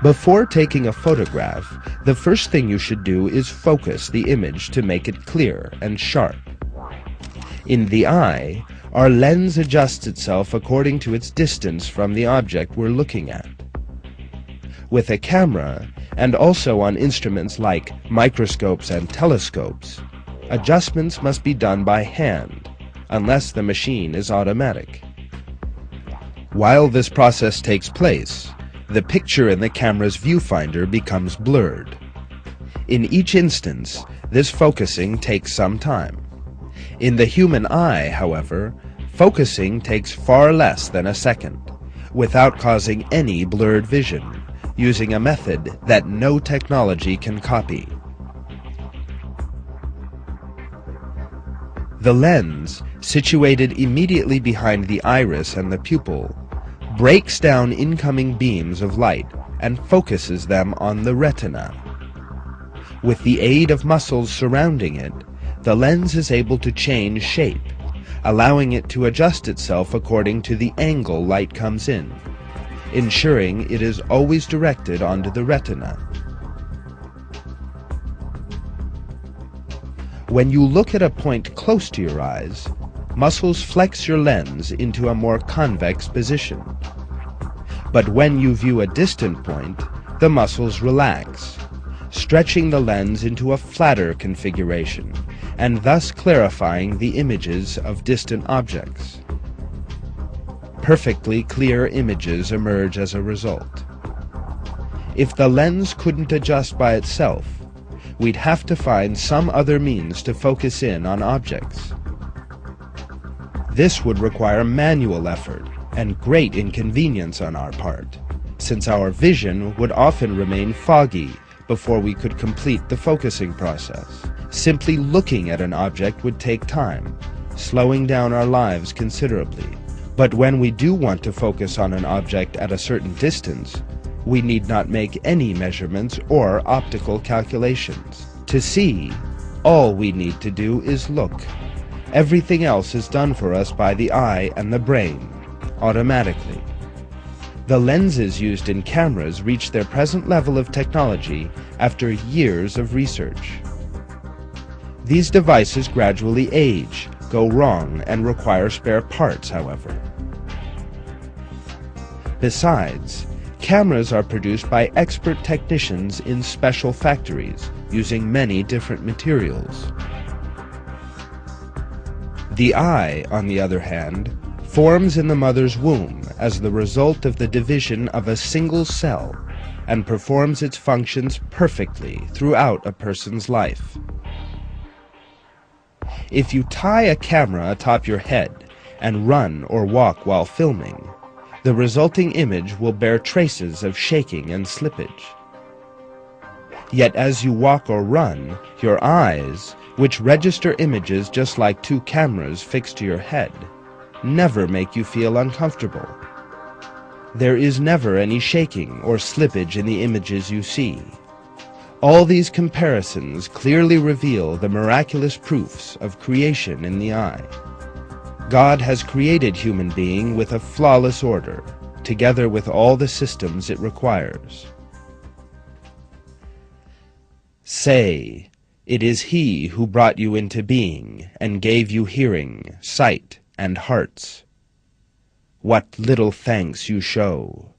Before taking a photograph, the first thing you should do is focus the image to make it clear and sharp. In the eye, our lens adjusts itself according to its distance from the object we're looking at. With a camera, and also on instruments like microscopes and telescopes, adjustments must be done by hand, unless the machine is automatic. While this process takes place, the picture in the camera's viewfinder becomes blurred. In each instance, this focusing takes some time. In the human eye, however, focusing takes far less than a second, without causing any blurred vision, using a method that no technology can copy. The lens, situated immediately behind the iris and the pupil, breaks down incoming beams of light and focuses them on the retina. With the aid of muscles surrounding it, the lens is able to change shape, allowing it to adjust itself according to the angle light comes in, ensuring it is always directed onto the retina. When you look at a point close to your eyes, muscles flex your lens into a more convex position. But when you view a distant point, the muscles relax, stretching the lens into a flatter configuration, and thus clarifying the images of distant objects. Perfectly clear images emerge as a result. If the lens couldn't adjust by itself, we'd have to find some other means to focus in on objects. This would require manual effort and great inconvenience on our part, since our vision would often remain foggy before we could complete the focusing process. Simply looking at an object would take time, slowing down our lives considerably. But when we do want to focus on an object at a certain distance, we need not make any measurements or optical calculations. To see, all we need to do is look. Everything else is done for us by the eye and the brain, automatically. The lenses used in cameras reach their present level of technology after years of research. These devices gradually age, go wrong, and require spare parts, however. Besides, cameras are produced by expert technicians in special factories using many different materials. The eye, on the other hand, forms in the mother's womb as the result of the division of a single cell and performs its functions perfectly throughout a person's life. If you tie a camera atop your head and run or walk while filming, the resulting image will bear traces of shaking and slippage. Yet as you walk or run, your eyes, which register images just like two cameras fixed to your head, never make you feel uncomfortable. There is never any shaking or slippage in the images you see. All these comparisons clearly reveal the miraculous proofs of creation in the eye. God has created human being with a flawless order, together with all the systems it requires. Say, it is He who brought you into being and gave you hearing, sight, and hearts. What little thanks you show!